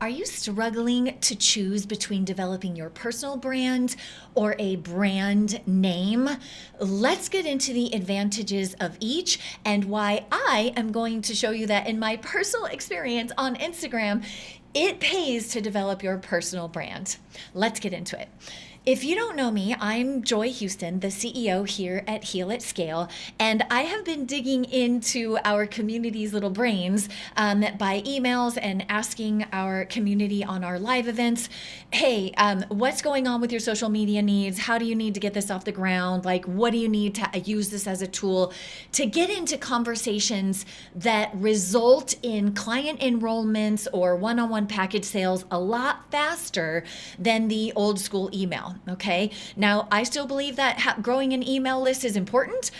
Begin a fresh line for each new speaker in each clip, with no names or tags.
Are you struggling to choose between developing your personal brand or a brand name? Let's get into the advantages of each and why I am going to show you that in my personal experience on Instagram, it pays to develop your personal brand. Let's get into it. If you don't know me, I'm Joy Houston, the CEO here at HealAtScale, and I have been digging into our community's little brains by emails and asking our community on our live events, hey, what's going on with your social media needs? How do you need to get this off the ground? Like, what do you need to use this as a tool to get into conversations that result in client enrollments or one-on-one package sales a lot faster than the old school email? Okay. Now, I still believe that growing an email list is important.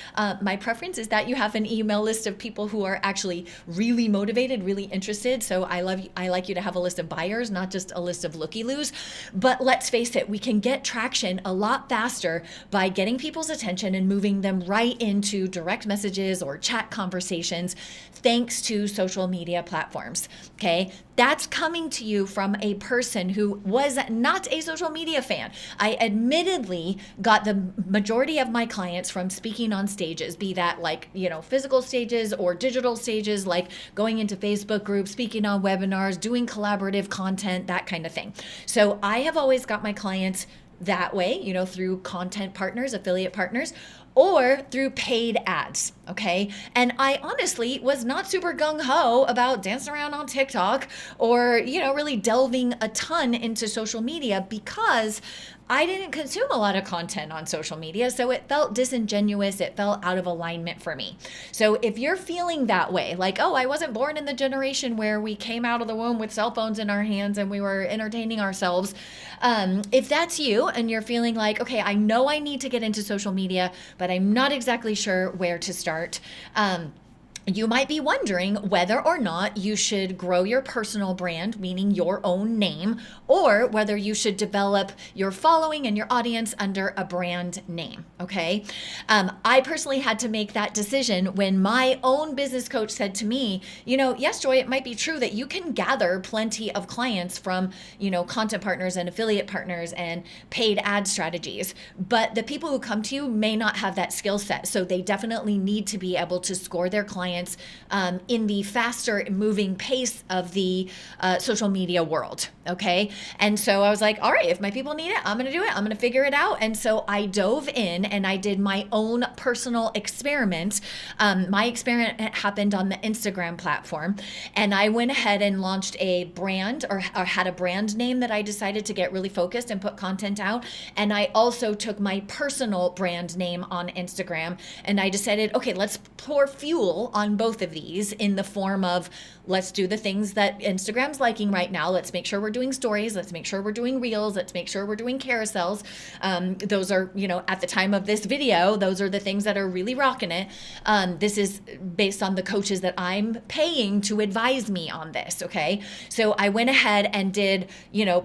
My preference is that you have an email list of people who are actually really motivated, really interested. So I like you to have a list of buyers, not just a list of looky-loos. But let's face it, we can get traction a lot faster by getting people's attention and moving them right into direct messages or chat conversations, thanks to social media platforms. Okay. That's coming to you from a person who was not a social media fan. I admittedly got the majority of my clients from speaking on stages, be that like, physical stages or digital stages, like going into Facebook groups, speaking on webinars, doing collaborative content, that kind of thing. So I have always got my clients that way, through content partners, affiliate partners, or through paid ads, okay? And I honestly was not super gung-ho about dancing around on TikTok or, really delving a ton into social media because I didn't consume a lot of content on social media, so it felt disingenuous, it felt out of alignment for me. So if you're feeling that way, like, oh, I wasn't born in the generation where we came out of the womb with cell phones in our hands and we were entertaining ourselves, if that's you and you're feeling like, okay, I know I need to get into social media, but I'm not exactly sure where to start, you might be wondering whether or not you should grow your personal brand, meaning your own name, or whether you should develop your following and your audience under a brand name, okay? I personally had to make that decision when my own business coach said to me, yes, Joy, it might be true that you can gather plenty of clients from, content partners and affiliate partners and paid ad strategies, but the people who come to you may not have that skill set. So they definitely need to be able to score their clients in the faster moving pace of the social media world. Okay. And so I was like, all right, if my people need it, I'm going to do it. I'm going to figure it out. And so I dove in and I did my own personal experiment. My experiment happened on the Instagram platform, and I went ahead and launched a brand or had a brand name that I decided to get really focused and put content out. And I also took my personal brand name on Instagram, and I decided, okay, let's pour fuel on both of these in the form of, let's do the things that Instagram's liking right now. Let's make sure we're doing stories. Let's make sure we're doing reels. Let's make sure we're doing carousels. Those are, at the time of this video, those are the things that are really rocking it. This is based on the coaches that I'm paying to advise me on this. Okay. So I went ahead and did,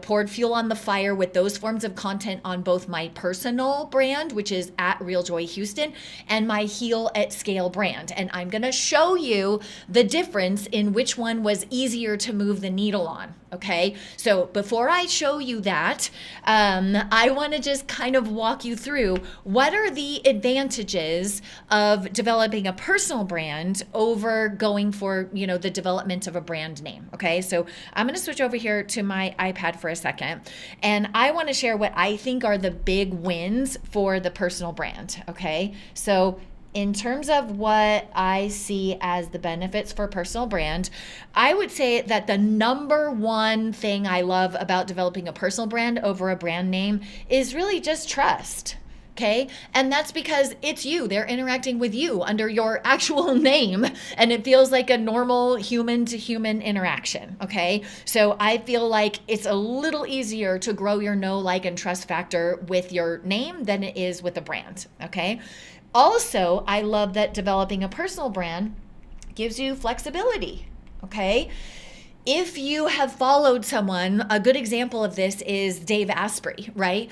poured fuel on the fire with those forms of content on both my personal brand, which is at Real Joy Houston, and my HealAtScale brand. And I'm going to show you the difference in which one was easier to move the needle on. Okay. So before I show you that, I want to just kind of walk you through what are the advantages of developing a personal brand over going for, the development of a brand name. Okay. So I'm going to switch over here to my iPad for a second, and I want to share what I think are the big wins for the personal brand. Okay. So in terms of what I see as the benefits for personal brand, I would say that the number one thing I love about developing a personal brand over a brand name is really just trust. Okay. And that's because it's you. They're interacting with you under your actual name, and it feels like a normal human to human interaction. Okay. So I feel like it's a little easier to grow your know, like, and trust factor with your name than it is with a brand. Okay. Also, I love that developing a personal brand gives you flexibility. Okay. if you have followed someone, a good example of this is Dave Asprey, right?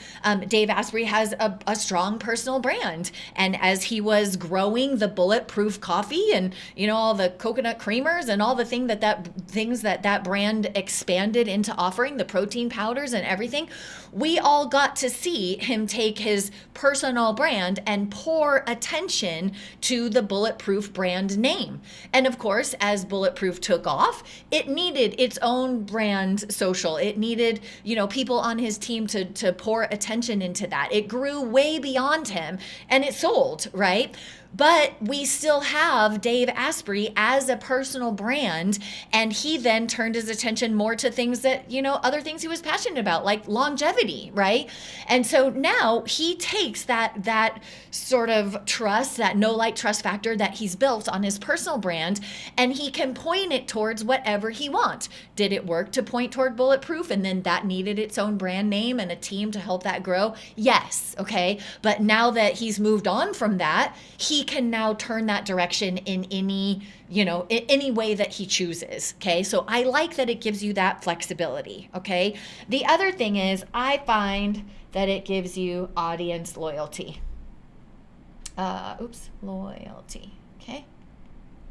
Dave Asprey has a strong personal brand. And as he was growing the bulletproof coffee and, all the coconut creamers and all the things that brand expanded into offering, the protein powders and everything, we all got to see him take his personal brand and pour attention to the bulletproof brand name. And of course, as bulletproof took off, it needed its own brand social. It needed, people on his team to pour attention into that. It grew way beyond him and it sold, right? But we still have Dave Asprey as a personal brand, and he then turned his attention more to things that, other things he was passionate about, like longevity, right? And so now he takes that sort of trust, that no-like trust factor that he's built on his personal brand, and he can point it towards whatever he wants. Did it work to point toward bulletproof, and then that needed its own brand name and a team to help that grow? Yes, okay. But now that he's moved on from that, he can now turn that direction in any way that he chooses. Okay. So I like that it gives you that flexibility. Okay. The other thing is I find that it gives you audience loyalty. Loyalty. Okay.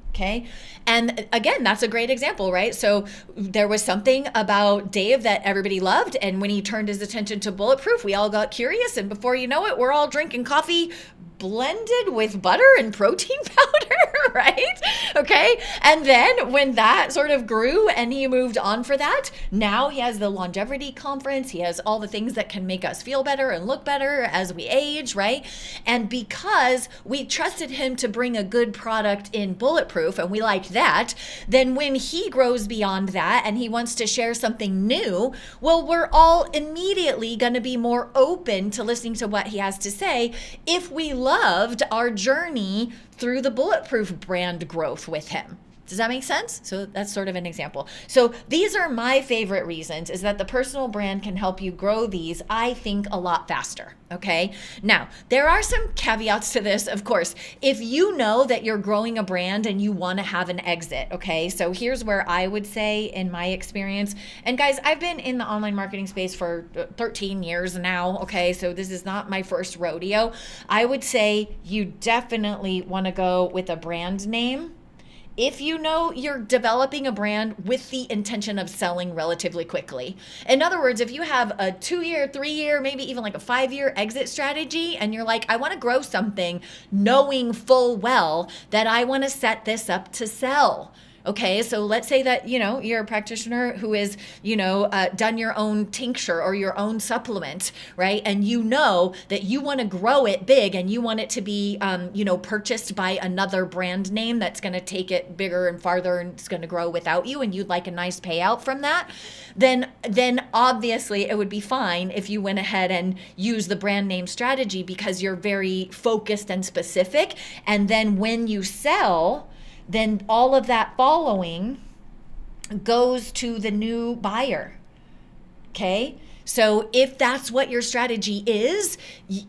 Okay. And again, that's a great example, right? So there was something about Dave that everybody loved. And when he turned his attention to bulletproof, we all got curious. And before you know it, we're all drinking coffee blended with butter and protein powder, right? Okay. And then when that sort of grew and he moved on for that, now he has the longevity conference. He has all the things that can make us feel better and look better as we age, right? And because we trusted him to bring a good product in bulletproof and we like that, then when he grows beyond that and he wants to share something new, well, we're all immediately going to be more open to listening to what he has to say if we loved our journey through the bulletproof brand growth with him. Does that make sense? So that's sort of an example. So these are my favorite reasons, is that the personal brand can help you grow these, I think, a lot faster. Okay. Now, there are some caveats to this, of course. If you know that you're growing a brand and you want to have an exit, okay? So here's where I would say, in my experience, and guys, I've been in the online marketing space for 13 years now, okay? So this is not my first rodeo. I would say you definitely want to go with a brand name if you know you're developing a brand with the intention of selling relatively quickly. In other words, if you have a 2-year, 3-year, maybe even like a 5-year exit strategy, and you're like, I want to grow something knowing full well that I want to set this up to sell. Okay, so let's say that, you're a practitioner who is, done your own tincture or your own supplement, right? And you know that you want to grow it big and you want it to be, purchased by another brand name that's going to take it bigger and farther and it's going to grow without you, and you'd like a nice payout from that, then obviously it would be fine if you went ahead and used the brand name strategy because you're very focused and specific. And then when you sell, then all of that following goes to the new buyer. Okay? So if that's what your strategy is,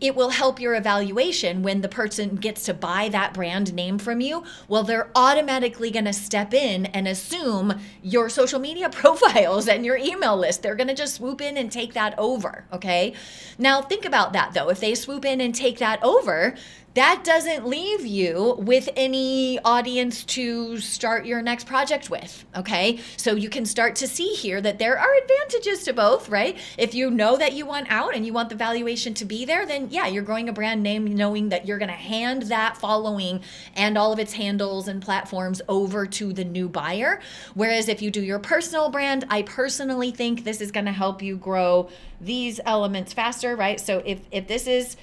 it will help your evaluation when the person gets to buy that brand name from you. Well, they're automatically going to step in and assume your social media profiles and your email list. They're going to just swoop in and take that over. Okay? Now think about that though. If they swoop in and take that over, that doesn't leave you with any audience to start your next project with, okay? So you can start to see here that there are advantages to both, right? If you know that you want out and you want the valuation to be there, then yeah, you're growing a brand name knowing that you're gonna hand that following and all of its handles and platforms over to the new buyer. Whereas if you do your personal brand, I personally think this is gonna help you grow these elements faster, right? So if this is,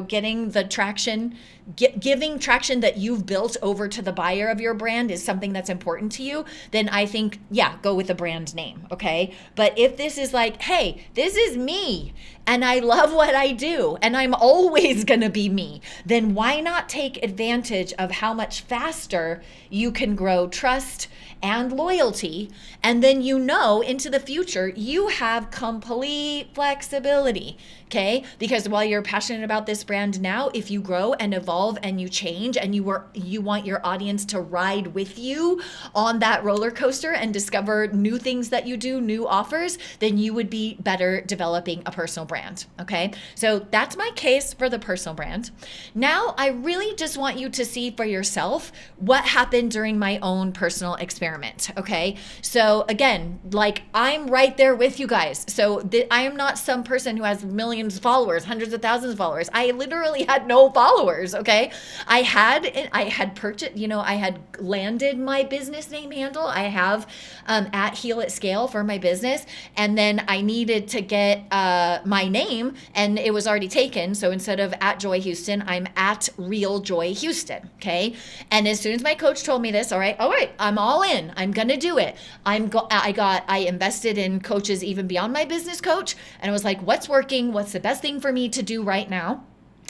getting the traction, giving traction that you've built over to the buyer of your brand is something that's important to you, then I think, yeah, go with the brand name, okay? But if this is like, hey, this is me and I love what I do and I'm always gonna be me, then why not take advantage of how much faster you can grow trust and loyalty. And then you know into the future, you have complete flexibility. Okay? Because while you're passionate about this brand now, if you grow and evolve and you change and you want your audience to ride with you on that roller coaster and discover new things that you do, new offers, then you would be better developing a personal brand. Okay? So that's my case for the personal brand. Now, I really just want you to see for yourself what happened during my own personal experiment. Okay? So again, like I'm right there with you guys. So I am not some person who has millions of followers, hundreds of thousands of followers. I literally had no followers. Okay. I had purchased, I had landed my business name handle. I have at HealAtScale for my business. And then I needed to get my name and it was already taken. So instead of at Joy Houston, I'm at Real Joy Houston. Okay. And as soon as my coach told me this, all right, I'm all in. I'm going to do it. I invested in coaches even beyond my business coach. And I was like, what's working? What's the best thing for me to do right now?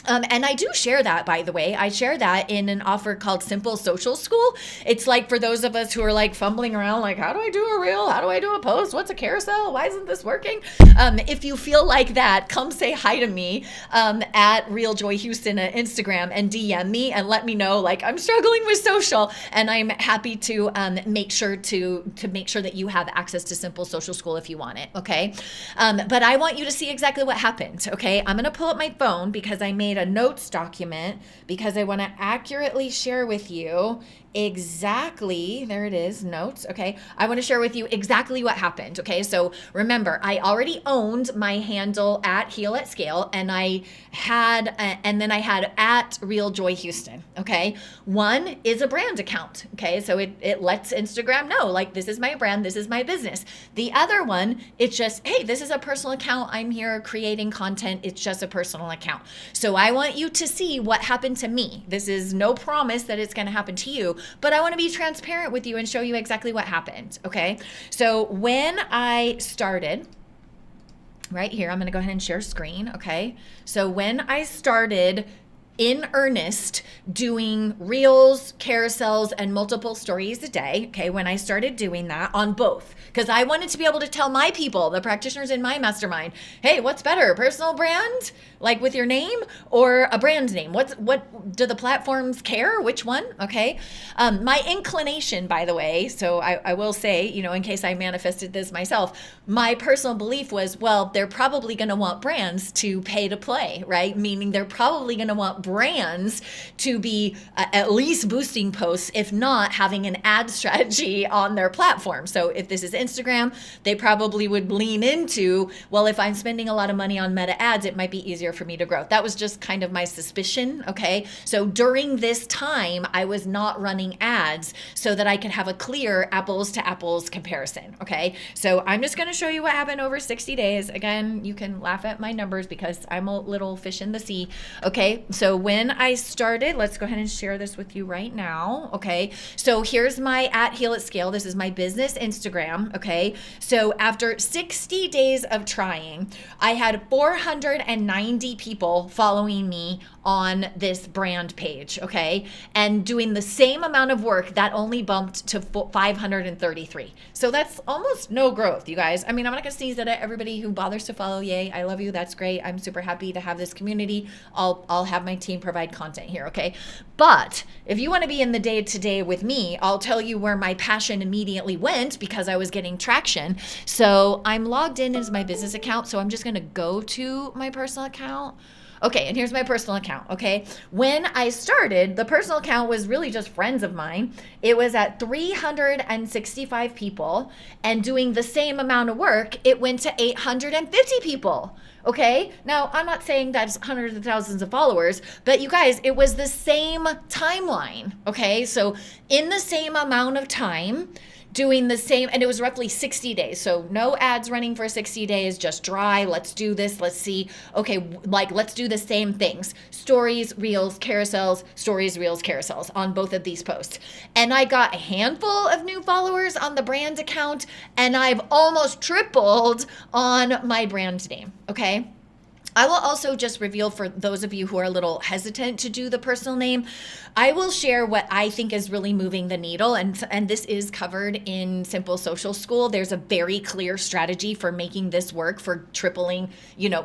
And I do share that, by the way. I share that in an offer called Simple Social School. It's like for those of us who are like fumbling around, like, how do I do a reel? How do I do a post? What's a carousel? Why isn't this working? If you feel like that, come say hi to me at Real Joy Houston at Instagram and DM me and let me know, like, I'm struggling with social. And I'm happy to make sure that you have access to Simple Social School if you want it. Okay. But I want you to see exactly what happened. Okay. I'm going to pull up my phone because I made a notes document because I want to accurately share with you exactly, there it is, notes, okay? I want to share with you exactly what happened, okay? So remember, I already owned my handle at HealAtScale and then I had at Real Joy Houston, okay? One is a brand account, okay? So it lets Instagram know, like, this is my brand, this is my business. The other one, it's just, hey, this is a personal account. I'm here creating content. It's just a personal account. So I want you to see what happened to me. This is no promise that it's going to happen to you, but I want to be transparent with you and show you exactly what happened, okay? So when I started, right here, I'm going to go ahead and share screen, okay? So when I started in earnest doing reels, carousels, and multiple stories a day, okay, when I started doing that on both, because I wanted to be able to tell my people, the practitioners in my mastermind, hey, what's better, personal brand, like with your name, or a brand name? What do the platforms care? Which one? Okay. My inclination, by the way, so I will say, in case I manifested this myself, my personal belief was, well, they're probably going to want brands to pay to play, right? Meaning they're probably going to want brands to be at least boosting posts, if not having an ad strategy on their platform. So if this is Instagram, they probably would lean into, well, if I'm spending a lot of money on meta ads, it might be easier for me to grow. That was just kind of my suspicion. Okay. So during this time, I was not running ads so that I could have a clear apples to apples comparison. Okay. So I'm just going to show you what happened over 60 days. Again, you can laugh at my numbers because I'm a little fish in the sea. Okay. So when I started, let's go ahead and share this with you right now. Okay. So here's my at HealAtScale. This is my business Instagram. Okay. So after 60 days of trying, I had 490 people following me on this brand page. Okay. And doing the same amount of work that only bumped to 533. So that's almost no growth, you guys. I mean, I'm not going to sneeze at everybody who bothers to follow. Yay. I love you. That's great. I'm super happy to have this community. I'll have my team provide content here. Okay. But if you want to be in the day to day with me, I'll tell you where my passion immediately went because I was getting traction. So I'm logged in as my business account. So I'm just going to go to my personal account. Okay, and here's my personal account, okay? When I started, the personal account was really just friends of mine. It was at 365 people, and doing the same amount of work, it went to 850 people, okay? Now, I'm not saying that's hundreds of thousands of followers, but you guys, it was the same timeline, okay? So in the same amount of time, doing the same, and it was roughly 60 days. So no ads running for 60 days, just dry. Let's do this. Let's see. Okay, like let's do the same things. Stories, reels, carousels, stories, reels, carousels on both of these posts. And I got a handful of new followers on the brand account, and I've almost tripled on my brand name, okay? I will also just reveal, for those of you who are a little hesitant to do the personal name, I will share what I think is really moving the needle. And this is covered in Simple Social School. There's a very clear strategy for making this work, for tripling,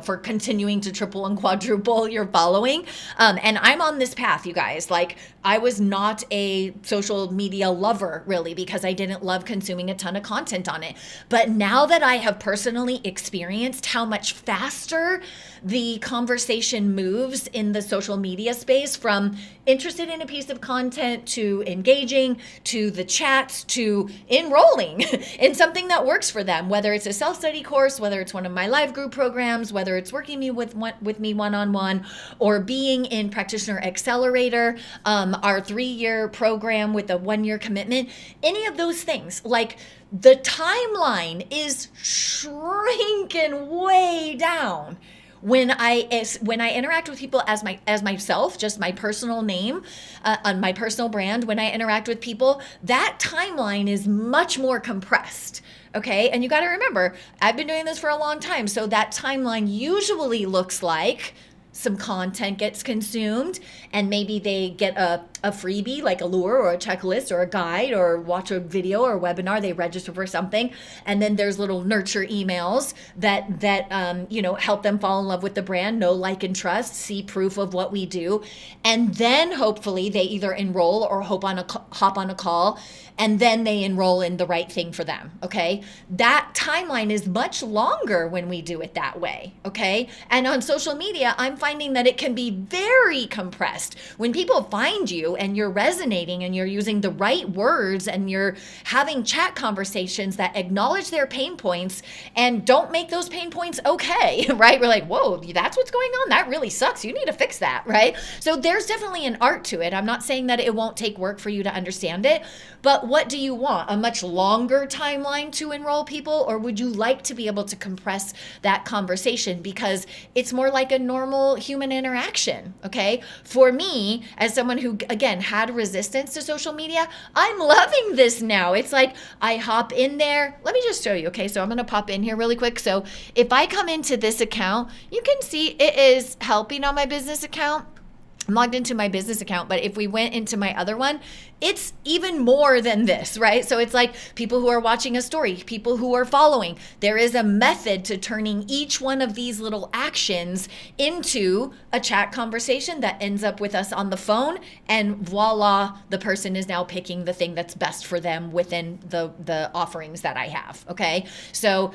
for continuing to triple and quadruple your following. And I'm on this path, you guys. Like, I was not a social media lover, really, because I didn't love consuming a ton of content on it. But now that I have personally experienced how much faster the conversation moves in the social media space, from interested in a piece of content to engaging to the chats to enrolling in something that works for them, whether it's a self-study course, whether it's one of my live group programs, whether it's working with me one-on-one, or being in Practitioner Accelerator, our 3-year program with a 1-year commitment, any of those things. Like, the timeline is shrinking way down when I interact with people as myself, just my personal name, on my personal brand. When I interact with people, that timeline is much more compressed. Okay. And you got to remember, I've been doing this for a long time. So that timeline usually looks like some content gets consumed, and maybe they get a freebie like a lure or a checklist or a guide, or watch a video or a webinar, they register for something, and then there's little nurture emails that help them fall in love with the brand, know, like, and trust, see proof of what we do, and then hopefully they either enroll or hop on a call, and then they enroll in the right thing for them. Okay, that timeline is much longer when we do it that way. Okay, and on social media, I'm finding that it can be very compressed. When people find you and you're resonating and you're using the right words and you're having chat conversations that acknowledge their pain points and don't make those pain points okay, right? We're like, whoa, that's what's going on? That really sucks. You need to fix that, right? So there's definitely an art to it. I'm not saying that it won't take work for you to understand it, but what do you want? A much longer timeline to enroll people, or would you like to be able to compress that conversation because it's more like a normal human interaction? Okay. For me, as someone who, again, had resistance to social media, I'm loving this now. It's like I hop in there. Let me just show you. Okay. So I'm going to pop in here really quick. So if I come into this account, you can see it is helping on my business account. I'm logged into my business account, but if we went into my other one, it's even more than this, right? So it's like people who are watching a story, people who are following. There is a method to turning each one of these little actions into a chat conversation that ends up with us on the phone, and voila, the person is now picking the thing that's best for them within the offerings that I have, okay? So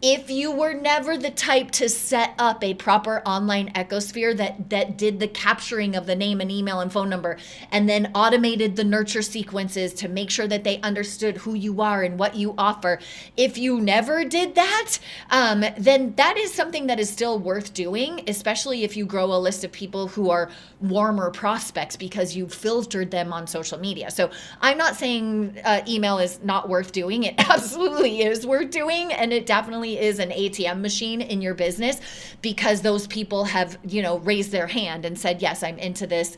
if you were never the type to set up a proper online ecosphere that did the capturing of the name and email and phone number, and then automated the nurture sequences to make sure that they understood who you are and what you offer, if you never did that, then that is something that is still worth doing, especially if you grow a list of people who are warmer prospects because you filtered them on social media. So I'm not saying email is not worth doing. It absolutely is worth doing, and it definitely is an ATM machine in your business, because those people have, raised their hand and said, yes, I'm into this.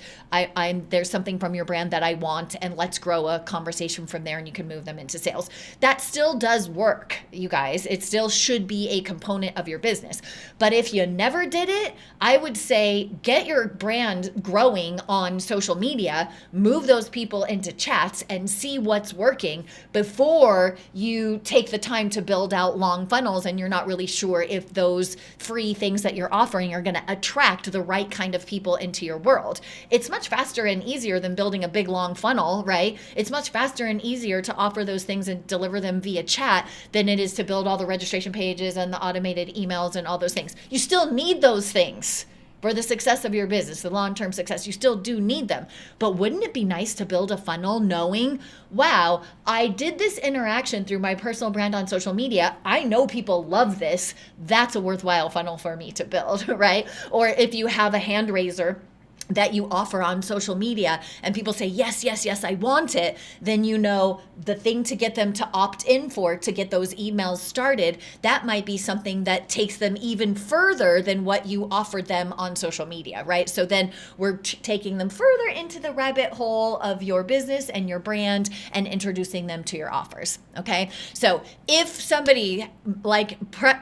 There's something from your brand that I want, and let's grow a conversation from there, and you can move them into sales. That still does work, you guys. It still should be a component of your business. But if you never did it, I would say get your brand growing on social media, move those people into chats, and see what's working before you take the time to build out long funnels and you're not really sure if those free things that you're offering are going to attract the right kind of people into your world. It's much faster and easier than building a big long funnel, right? It's much faster and easier to offer those things and deliver them via chat than it is to build all the registration pages and the automated emails and all those things. You still need those things for the success of your business, the long-term success. You still do need them. But wouldn't it be nice to build a funnel knowing, wow, I did this interaction through my personal brand on social media. I know people love this. That's a worthwhile funnel for me to build, right? Or if you have a hand raiser that you offer on social media and people say, yes, yes, yes, I want it, then you know the thing to get them to opt in for, to get those emails started, that might be something that takes them even further than what you offered them on social media, right? So then we're taking them further into the rabbit hole of your business and your brand and introducing them to your offers, okay? So if somebody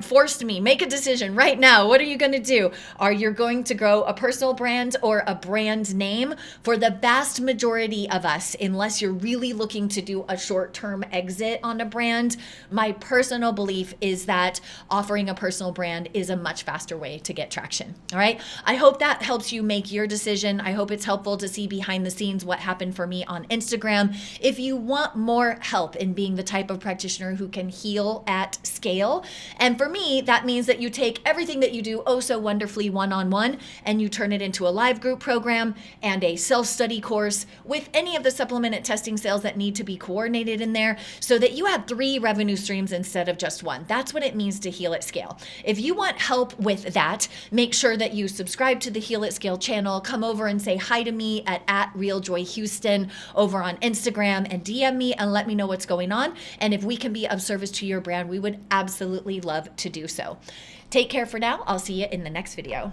forced me, make a decision right now, what are you gonna do? Are you going to grow a personal brand or a brand name? For the vast majority of us, unless you're really looking to do a short-term exit on a brand, my personal belief is that offering a personal brand is a much faster way to get traction. All right. I hope that helps you make your decision. I hope it's helpful to see behind the scenes what happened for me on Instagram. If you want more help in being the type of practitioner who can heal at scale, and for me, that means that you take everything that you do oh so wonderfully one-on-one and you turn it into a live group program and a self-study course with any of the supplemented testing sales that need to be coordinated in there so that you have 3 revenue streams instead of just 1. That's what it means to heal at scale. If you want help with that, make sure that you subscribe to the Heal at Scale channel, come over and say hi to me at @RealJoyHouston over on Instagram and DM me and let me know what's going on. And if we can be of service to your brand, we would absolutely love to do so. Take care for now. I'll see you in the next video.